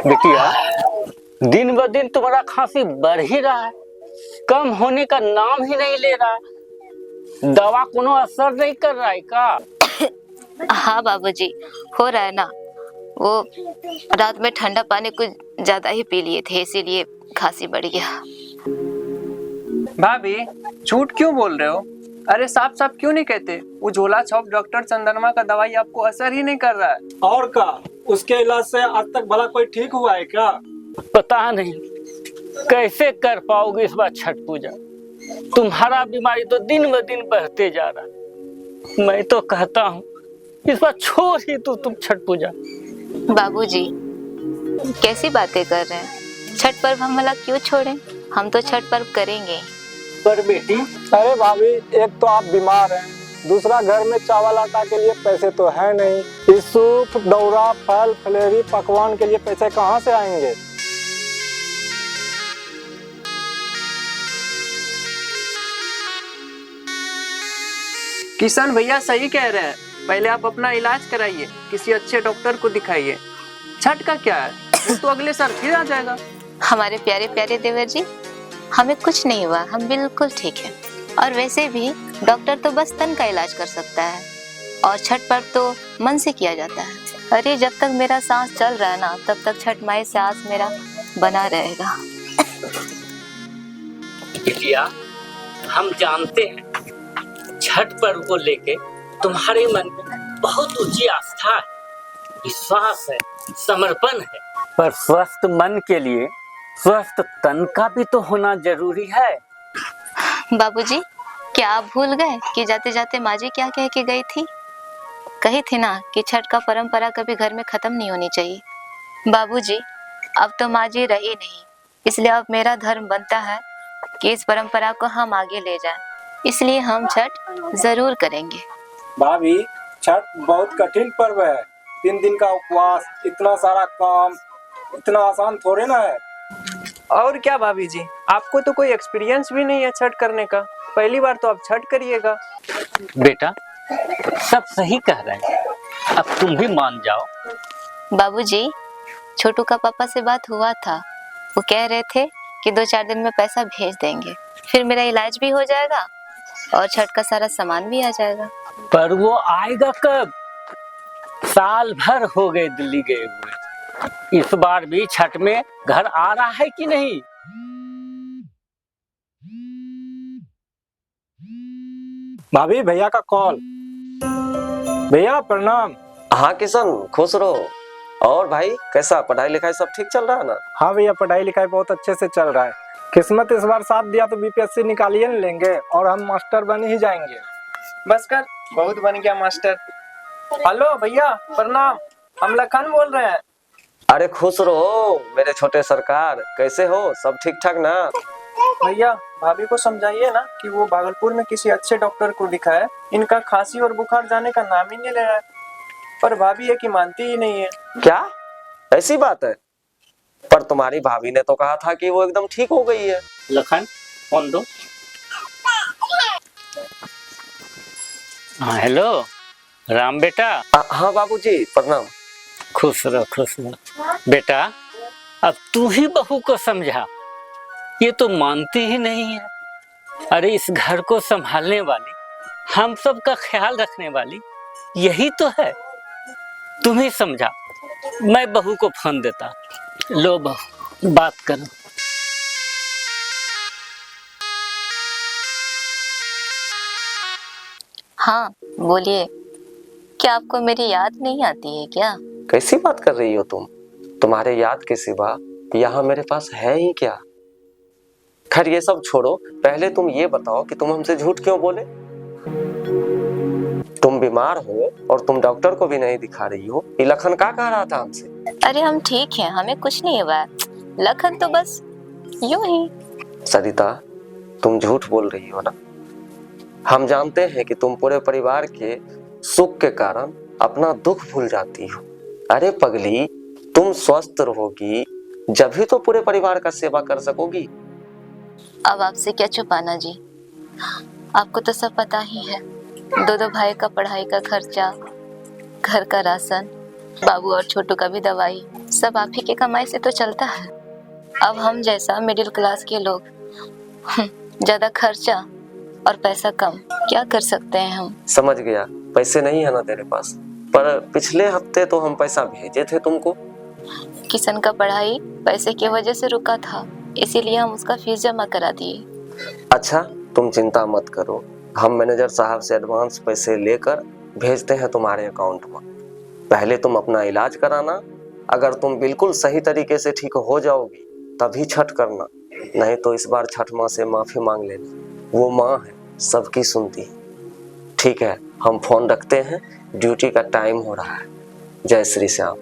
बिटिया, दिन ब दिन तुम्हारा खांसी बढ़ ही रहा है, कम होने का नाम ही नहीं ले रहा। दवा कोनो असर नहीं कर रहा है का? हाँ बाबूजी, हो रहा है ना। वो रात में ठंडा पानी कुछ ज्यादा ही पी लिए थे, इसीलिए खांसी बढ़ गया। भाभी, झूठ क्यों बोल रहे हो? अरे साफ साफ क्यों नहीं कहते? वो झोला छाप डॉक्टर चंदनमा का दवाई आपको असर ही नहीं कर रहा है। और का उसके इलाज से आज तक भला कोई ठीक हुआ है क्या? पता नहीं कैसे कर पाओगे इस बार छठ पूजा। तुम्हारा बीमारी तो दिन ब दिन बढ़ते जा रहा। मैं तो कहता हूँ इस बार छोड़ ही तो तुम छठ पूजा। बाबूजी, कैसी बातें कर रहे हैं? छठ पर्व हम भला क्यों छोड़ें? हम तो छठ पर्व करेंगे। पर बेटी, अरे भाभी, एक तो आप बीमार हैं, दूसरा घर में चावल आटा के लिए पैसे तो है नहीं। इस सूप, दौरा, फल फलेरी पकवान के लिए पैसे कहाँ से आएंगे? किशन भैया सही कह रहे हैं। पहले आप अपना इलाज कराइए, किसी अच्छे डॉक्टर को दिखाइए। छठ का क्या है, वो तो अगले साल फिर आ जाएगा। हमारे प्यारे प्यारे देवर जी, हमें कुछ नहीं हुआ, हम बिल्कुल ठीक हैं। और वैसे भी डॉक्टर तो बस तन का इलाज कर सकता है, और छठ पर्व तो मन से किया जाता है। अरे जब तक मेरा सांस चल रहा है ना, तब तक छठ माई से आस मेरा बना रहेगा। बिटिया, हम जानते हैं छठ पर्व को लेके तुम्हारे मन में बहुत ऊंची आस्था है, विश्वास है, समर्पण है। पर स्वस्थ मन के लिए स्वस्थ तन का भी तो होना जरूरी है। बाबूजी, क्या आप भूल गए कि जाते जाते माँ जी क्या कह के गई थी? कही थी ना कि छठ का परंपरा कभी घर में खत्म नहीं होनी चाहिए। बाबूजी, अब तो माँ जी रही नहीं, इसलिए अब मेरा धर्म बनता है कि इस परंपरा को हम आगे ले जाएं। इसलिए हम छठ जरूर करेंगे। भाभी, छठ बहुत कठिन पर्व है। 3 दिन का उपवास, इतना सारा काम, इतना आसान थोड़े ना है। और क्या भाभी जी, आपको तो कोई एक्सपीरियंस भी नहीं है छठ करने का, पहली बार तो आप छठ करिएगा। बेटा, सब सही कह रहे हैं, अब तुम भी मान जाओ। बाबूजी, छोटू का पापा से बात हुआ था, वो कह रहे थे कि 2-4 दिन में पैसा भेज देंगे, फिर मेरा इलाज भी हो जाएगा और छठ का सारा सामान भी आ जाएगा। पर वो आएगा कब? साल भर हो गए दिल्ली गए हुए, इस बार भी छठ में घर आ रहा है कि नहीं? भाभी, भैया का कॉल। भैया प्रणाम। हाँ किशन, खुश रहो। और भाई, कैसा पढ़ाई लिखाई सब ठीक चल रहा है ना? हाँ भैया, पढ़ाई लिखाई बहुत अच्छे से चल रहा है। किस्मत इस बार साथ दिया तो बीपीएससी निकालिए न लेंगे और हम मास्टर बन ही जाएंगे। बस कर, बहुत बन गया मास्टर। हेलो भैया, प्रणाम, हम लखन बोल रहे हैं। अरे खुश रहो मेरे छोटे सरकार, कैसे हो? सब ठीक ठाक ना? भैया, भाभी को समझाइए ना कि वो भागलपुर में किसी अच्छे डॉक्टर को दिखाए। इनका खांसी और बुखार जाने का नाम ही नहीं ले रहा है, पर भाभी ये कि मानती ही नहीं है। क्या ऐसी बात है? पर तुम्हारी भाभी ने तो कहा था कि वो एकदम ठीक हो गई है। लखन, फोन दो। हाँ, हेलो राम बेटा। हाँ बाबूजी, प्रणाम। खुश रहो, खुश रहो बेटा। अब तू ही बहू को समझा, ये तो मानती ही नहीं है। अरे इस घर को संभालने वाली, हम सब का ख्याल रखने वाली यही तो है। तुम ही समझा। मैं बहू को फोन देता। लो बहू, बात करो। हाँ बोलिए, क्या आपको मेरी याद नहीं आती है क्या? कैसी बात कर रही हो तुम? तुम्हारे याद के सिवा यहाँ मेरे पास है ही क्या? खैर ये सब छोड़ो, पहले तुम ये बताओ कि तुम हमसे झूठ क्यों बोले? तुम बीमार हो और तुम डॉक्टर को भी नहीं दिखा रही हो, लखन क्या कह रहा था हमसे? अरे हम ठीक हैं, हमें कुछ नहीं हुआ है। लखन तो बस यूं ही। सरिता, तुम झूठ बोल रही हो ना? हम जानते हैं कि तुम पूरे परिवार के सुख के कारण अपना दुख भूल जाती हो। अरे पगली, तुम स्वस्थ रहोगी जब भी तो पूरे परिवार का सेवा कर सकोगी। अब आपसे क्या छुपाना जी, आपको तो सब पता ही है। दो भाई का पढ़ाई का खर्चा, घर का राशन, बाबू और छोटू का भी दवाई, सब आप ही के कमाई से तो चलता है। अब हम जैसा मिडिल क्लास के लोग ज्यादा खर्चा और पैसा कम, क्या कर सकते हैं हम? समझ गया, पैसे नहीं है ना तेरे पास, पर पिछले हफ्ते तो हम पैसा भेजे थे तुमको। किशन का पढ़ाई पैसे की वजह से रुका था, इसीलिए हम उसका फीस जमा करा दिए। अच्छा, तुम चिंता मत करो, हम मैनेजर साहब से एडवांस पैसे लेकर भेजते हैं तुम्हारे अकाउंट में। पहले तुम अपना इलाज कराना, अगर तुम बिल्कुल सही तरीके से ठीक हो जाओगी तभी छठ करना, नहीं तो इस बार छठ माँ से माफी मांग लेना। वो माँ है, सबकी सुनती है। ठीक है, हम फोन रखते हैं, ड्यूटी का टाइम हो रहा है। जय श्री श्याम।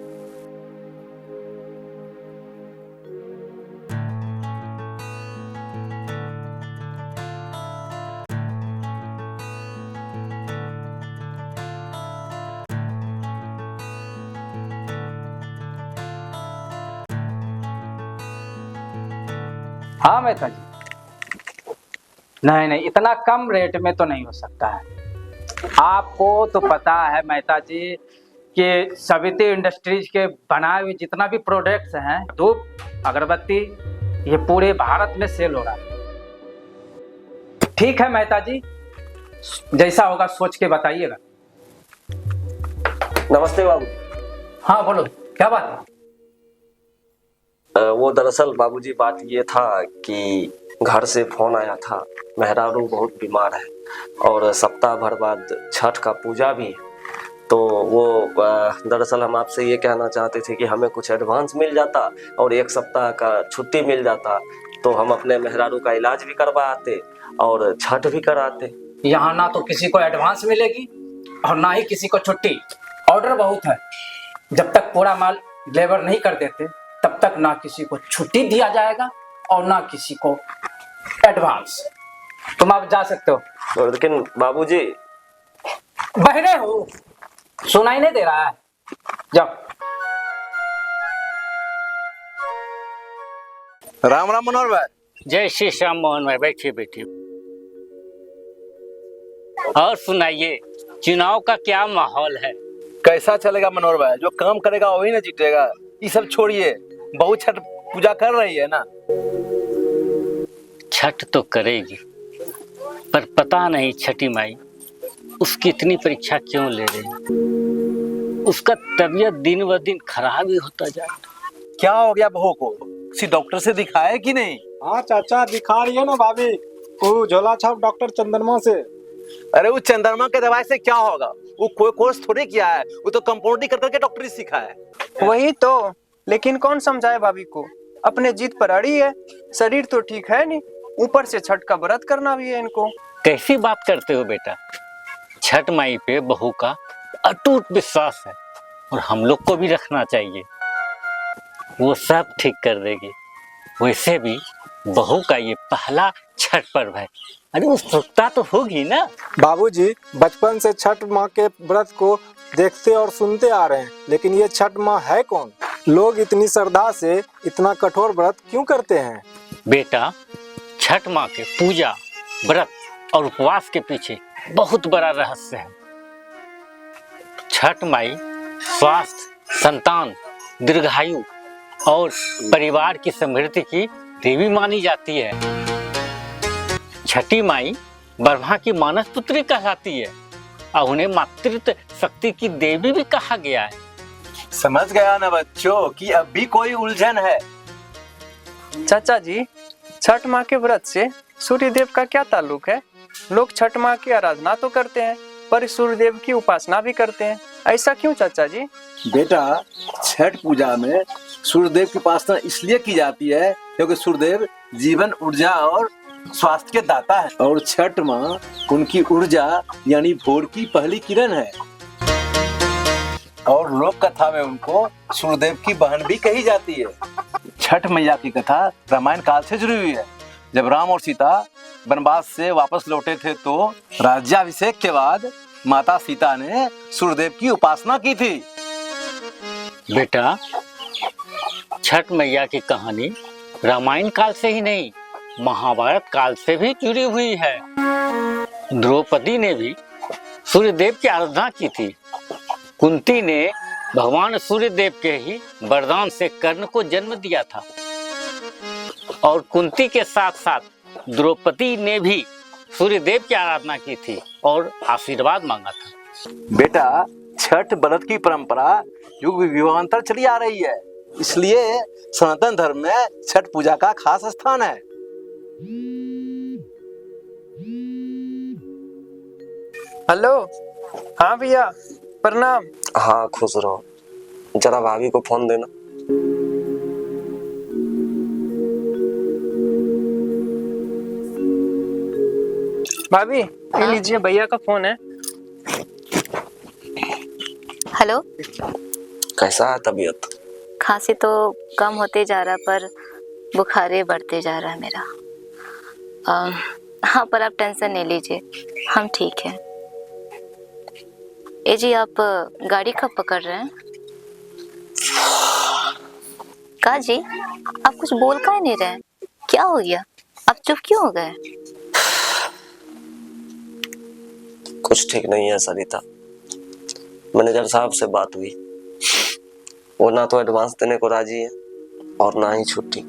हाँ मेहता जी, नहीं नहीं, इतना कम रेट में तो नहीं हो सकता है। आपको तो पता है मेहता जी कि सविता इंडस्ट्रीज के बनाए हुए जितना भी प्रोडक्ट्स हैं, धूप, अगरबत्ती, ये पूरे भारत में सेल हो रहा है। ठीक है मेहता जी, जैसा होगा सोच के बताइएगा। नमस्ते बाबू। हाँ बोलो, क्या बात है? वो दरअसल बाबूजी बात ये था कि घर से फोन आया था, मेहरारू बहुत बीमार है और सप्ताह भर बाद छठ का पूजा भी है। तो वो दरअसल हम आपसे ये कहना चाहते थे कि हमें कुछ एडवांस मिल जाता और एक सप्ताह का छुट्टी मिल जाता तो हम अपने मेहरारू का इलाज भी करवाते और छठ भी कराते। यहाँ ना तो किसी को एडवांस मिलेगी और ना ही किसी को छुट्टी। ऑर्डर बहुत है, जब तक पूरा माल डिलीवर नहीं कर देते तब तक ना किसी को छुट्टी दिया जाएगा और ना किसी को एडवांस। तुम आप जा सकते हो। लेकिन बाबूजी, बहरे हो, सुनाई नहीं दे रहा है? जाओ। राम राम मनोहर भाई। जय श्री श्याम मोहन भाई, बैठिए बैठिए। और सुनाइए, चुनाव का क्या माहौल है? कैसा चलेगा मनोहर भाई, जो काम करेगा वही ना जीतेगा। ये सब छोड़िए, बहू छठ पूजा कर रही है ना? छठ तो करेगी, पर पता नहीं छठी माई उसकी इतनी परीक्षा क्यों ले रही है। उसका तबीयत दिन ब दिन खराब ही होता जा रहा है। क्या हो गया बहू को? किसी डॉक्टर से दिखाया कि नहीं? हाँ चाचा, दिखा रही है ना भाभी, वो झोला छाप डॉक्टर चंद्रमा से। अरे वो चंद्रमा के दवाई से क्या होगा? वो कोई कोर्स थोड़ी किया है, वो तो कंपाउंडिंग कर करके डॉक्टरी सीखा है। वही तो, लेकिन कौन समझाए भाभी को? अपने जिद पर अड़ी है, शरीर तो ठीक है नहीं, ऊपर से छठ का व्रत करना भी है इनको। कैसी बात करते हो बेटा? छठ माई पे बहू का अटूट विश्वास है और हम लोग को भी रखना चाहिए, वो सब ठीक कर देगी। वैसे भी बहू का ये पहला छठ पर्व है, अरे उत्सुकता तो होगी ना। बाबूजी, बचपन से छठ माँ के व्रत को देखते और सुनते आ रहे हैं, लेकिन ये छठ माँ है कौन? लोग इतनी श्रद्धा से इतना कठोर व्रत क्यों करते हैं? बेटा, छठ माँ के पूजा, व्रत और उपवास के पीछे बहुत बड़ा रहस्य है। छठ माई स्वास्थ्य, संतान, दीर्घायु और परिवार की समृद्धि की देवी मानी जाती है। छठी माई ब्रह्मा की मानस पुत्री कहलाती है और उन्हें मातृत्व शक्ति की देवी भी कहा गया है। समझ गया ना बच्चों कि अब भी कोई उलझन है। चाचा जी, छठ माँ के व्रत से सूर्य देव का क्या ताल्लुक है? लोग छठ माँ की आराधना तो करते हैं पर सूर्य देव की उपासना भी करते हैं, ऐसा क्यों चाचा जी? बेटा, छठ पूजा में सूर्यदेव की उपासना इसलिए की जाती है क्योंकि सूर्यदेव जीवन, ऊर्जा और स्वास्थ्य के दाता है और छठ माँ उनकी ऊर्जा यानी भोर की पहली किरण है और लोक कथा में उनको सूर्यदेव की बहन भी कही जाती है। छठ मैया की कथा रामायण काल से जुड़ी हुई है। जब राम और सीता वनवास से वापस लौटे थे तो राज्याभिषेक के बाद माता सीता ने सूर्यदेव की उपासना की थी। बेटा, छठ मैया की कहानी रामायण काल से ही नहीं, महाभारत काल से भी जुड़ी हुई है। द्रौपदी ने भी सूर्यदेव की आराधना की थी। कुंती ने भगवान सूर्यदेव के ही वरदान से कर्ण को जन्म दिया था और कुंती के साथ साथ द्रौपदी ने भी सूर्यदेव की आराधना की थी और आशीर्वाद मांगा था। बेटा, छठ व्रत की परंपरा युग युगांतर चली आ रही है, इसलिए सनातन धर्म में छठ पूजा का खास स्थान है। हेलो। हाँ भैया, प्रणाम। हाँ खुश रहो। जरा भाभी को फोन देना। भाभी ये लीजिए, भैया का फोन है। हेलो। कैसा है तबीयत? खांसी तो कम होते जा रहा पर बुखारे बढ़ते जा रहा है मेरा। हाँ, पर आप टेंशन नहीं लीजिए, हम ठीक हैं। ए जी, आप गाड़ी कब पकड़ रहे हैं? का जी, आप कुछ बोल का नहीं रहे हैं? क्या हो गया? आप चुप क्यों हो गए? कुछ ठीक नहीं है सरिता। मैनेजर साहब से बात हुई, वो ना तो एडवांस देने को राजी है और ना ही छुट्टी।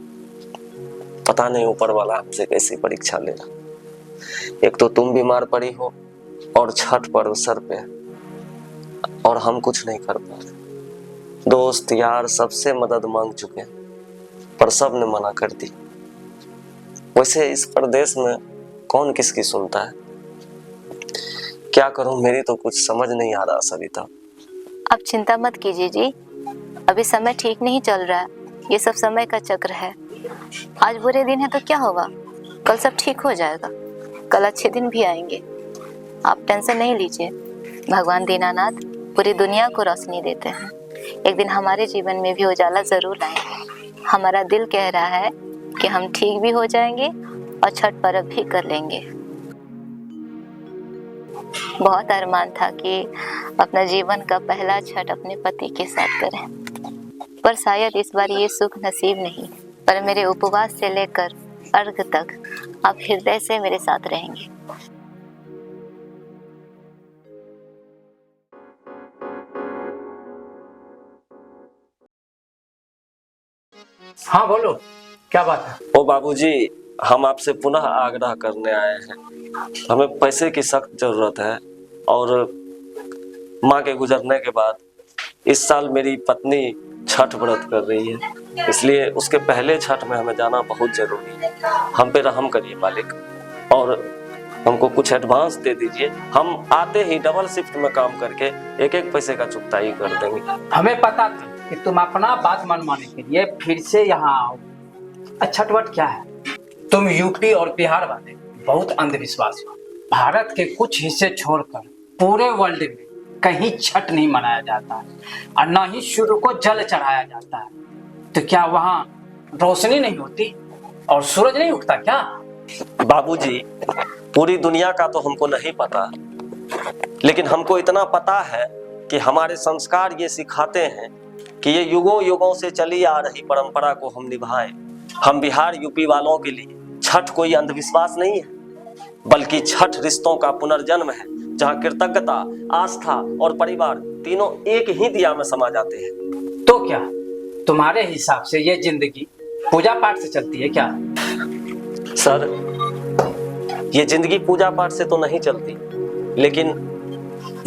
पता नहीं ऊपर वाला हमसे कैसी परीक्षा ले रहा। एक तो तुम बीमार पड़ी हो और छठ पर्व सर पे है और हम कुछ नहीं कर पा रहे। दोस्त यार सबसे मदद मांग चुके हैं पर सब ने मना कर दी। वैसे इस प्रदेश में कौन किसकी सुनता है? क्या करूं, मेरी तो कुछ समझ नहीं आ रहा सरिता। आप चिंता मत कीजिए जी, अभी समय ठीक नहीं चल रहा है, ये सब समय का चक्र है। आज बुरे दिन है तो क्या होगा, कल सब ठीक हो जाएगा, कल अच्छे दिन भी आएंगे। आप टेंशन नहीं लीजिए, भगवान दीनानाथ पूरी दुनिया को रोशनी देते हैं। एक दिन हमारे जीवन में भी उजाला जरूर लाएंगे। हमारा दिल कह रहा है कि हम ठीक भी हो जाएंगे और छठ पर्व भी कर लेंगे। बहुत अरमान था कि अपना जीवन का पहला छठ अपने पति के साथ करें, पर शायद इस बार ये सुख नसीब नहीं। पर मेरे उपवास से लेकर अर्घ तक आप हृदय से मेरे साथ रहेंगे। हाँ बोलो, क्या बात है? ओ बाबूजी, हम आपसे पुनः आग्रह करने आए हैं। हमें पैसे की सख्त जरूरत है और माँ के गुजरने के बाद इस साल मेरी पत्नी छठ व्रत कर रही है, इसलिए उसके पहले छठ में हमें जाना बहुत जरूरी है। हम पे रहम करिए मालिक और हमको कुछ एडवांस दे दीजिए। हम आते ही डबल शिफ्ट में काम करके एक एक पैसे का चुकताई कर देंगे। हमें पता था कि तुम अपना बात मनवाने के लिए फिर से यहाँ आओ। छठ व्रत क्या है? तुम यूपी और बिहार वाले बहुत अंधविश्वास हो। भारत के कुछ हिस्से छोड़कर पूरे वर्ल्ड में कहीं छठ नहीं मनाया जाता है और न ही सूर्य को जल चढ़ाया जाता है। तो क्या वहाँ रोशनी नहीं होती और सूरज नहीं उगता क्या? बाबूजी, पूरी दुनिया का तो हमको नहीं पता, लेकिन हमको इतना पता है कि हमारे संस्कार ये सिखाते हैं कि ये युगों युगों से चली आ रही परंपरा को हम निभाएं। हम बिहार यूपी वालों के लिए छठ कोई अंधविश्वास नहीं है, बल्कि छठ रिश्तों का पुनर्जन्म है, जहाँ कृतज्ञता, आस्था और परिवार तीनों एक ही दिया में समा जाते हैं। तो क्या तुम्हारे हिसाब से ये जिंदगी पूजा पाठ से चलती है क्या? सर, ये जिंदगी पूजा पाठ से तो नहीं चलती, लेकिन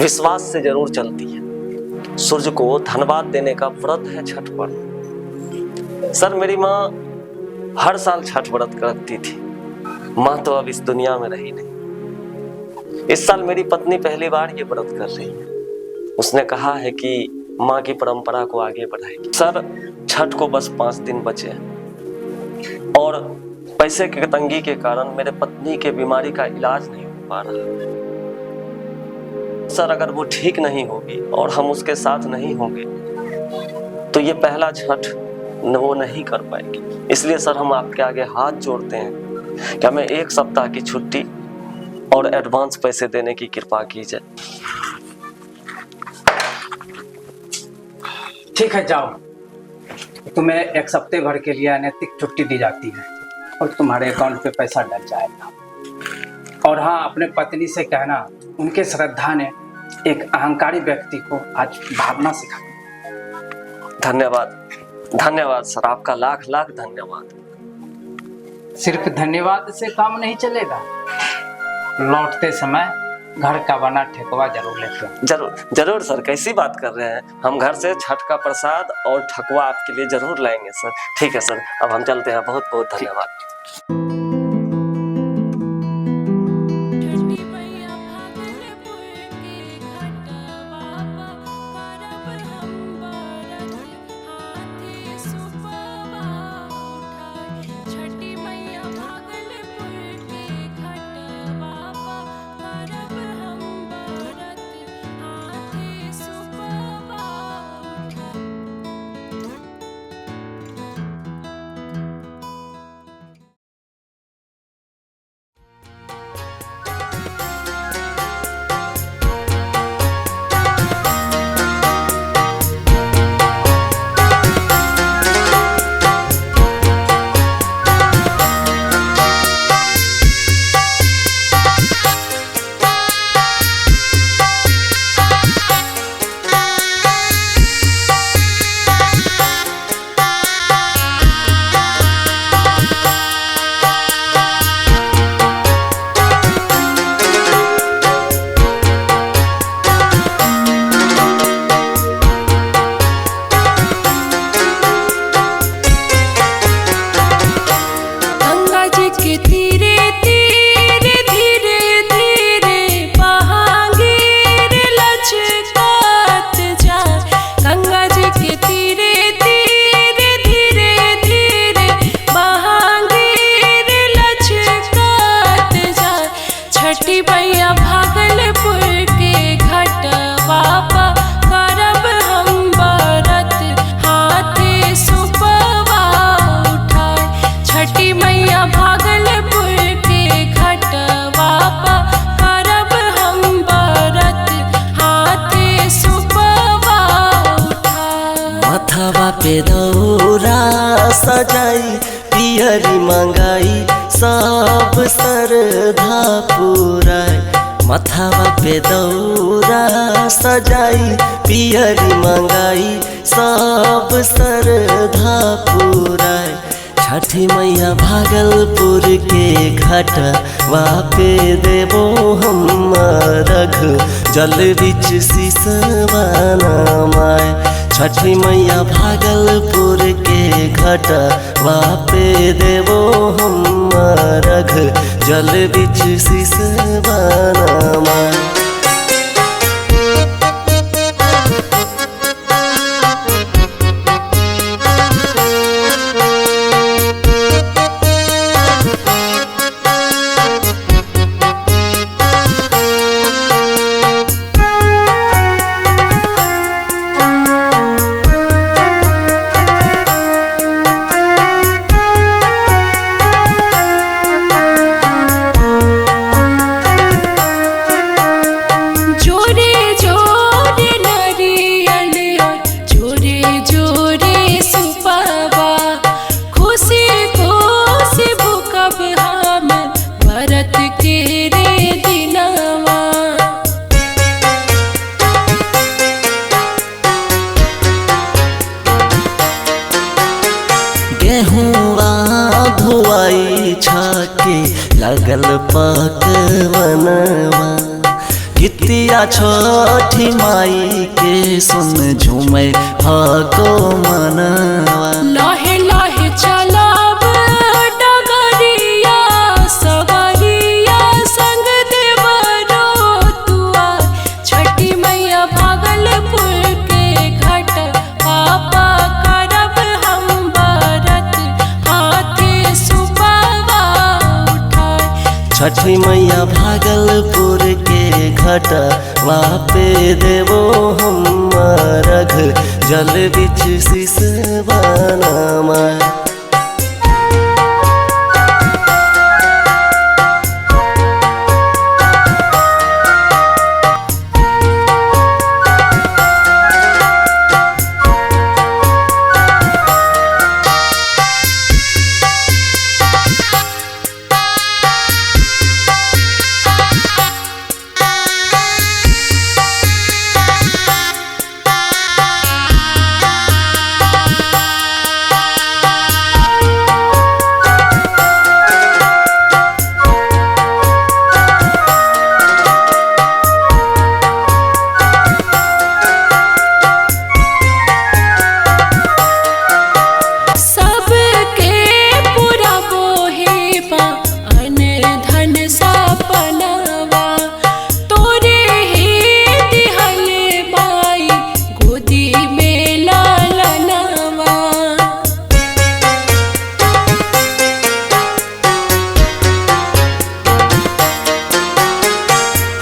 विश्वास से जरूर चलती है। सूर्य को धन्यवाद देने का व्रत है छठ पर्व। सर, मेरी माँ हर साल छठ व्रत करती थी। माँ तो अब इस दुनिया में रही नहीं। इस साल मेरी पत्नी पहली बार ये व्रत कर रही है। उसने कहा है कि माँ की परंपरा को आगे बढ़ाएगी। सर, छठ को बस 5 दिन बचे हैं और पैसे की तंगी के कारण मेरे पत्नी के बीमारी का इलाज नहीं हो पा रहा। सर, अगर वो ठीक नहीं होगी और हम उसके साथ नहीं होंगे तो ये पहला छठ वो नहीं कर पाएगी। इसलिए सर हम आपके आगे हाथ जोड़ते हैं कि हमें 1 सप्ताह की छुट्टी और एडवांस पैसे देने की कृपा कीजिए। ठीक है, जाओ। तुम्हें 1 सप्ते भर के लिए अनैतिक छुट्टी दी जाती है और तुम्हारे अकाउंट पे पैसा डल जाएगा। और हाँ, अपने पत्नी से कहना उनके श्रद्धा ने एक अहंकारी व्यक्ति को आज भागना सिखा। धन्यवाद, धन्यवाद सर, आपका लाख लाख धन्यवाद। सिर्फ धन्यवाद से काम नहीं चलेगा, लौटते समय घर का बना ठेकुआ जरूर लेते हैं। जरूर जरूर सर, कैसी बात कर रहे हैं, हम घर से छठ का प्रसाद और ठकुआ आपके लिए जरूर लाएंगे सर। ठीक है सर, अब हम चलते हैं, बहुत बहुत धन्यवाद। पे दौरा सजाई पियरी मंगाई सब श्रद्धा पुराई। मथावा पे दौरा सजाई पियरी मंगाई सब श्रद्धा पुराई। छठी मैया भागलपुर के घाटवा पे देवो हम रघ जल बिच सिसवाना माय। छठी मैया भागलपुर के घाटवा पे देवो हम रघ जल बिच सिसवाना माय। धुआई छाके लगल पकवनवा। गीतिया छठी माई के सुन झूमे हको मनवा। लाहे लाहे चलाब डगरिया सवरिया संग देवरो तुआ। छठी मैया भागलपुर के घाट पापा करब हम बरत हाथे सुपवा उठाए। छठी मैया भागलपुर के घाटवा पे देवो हम रघ जल बिच सिसवानामा।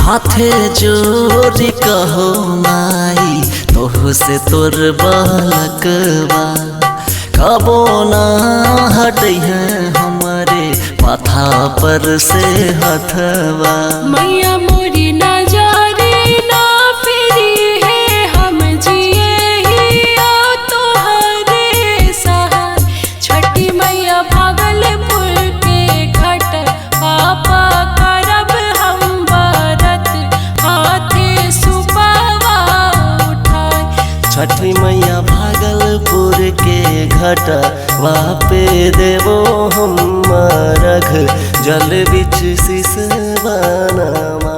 हाथे जोरी कहो माई तोह से तोर बालकवा, कबो ना हटे हैं हमारे माथा पर से हथवा। मैया मोरी ना जारी ना फिरी है, हम जिए ही आ तोहरे सहाय। छठी मैया भागलपुर के घाट पापा करब हम व्रत, हाथे सुपवा उठाए। छठी मैया भागलपुर के घाटवा पे देवो हम अर्घ, जल बिच सिसवानामा।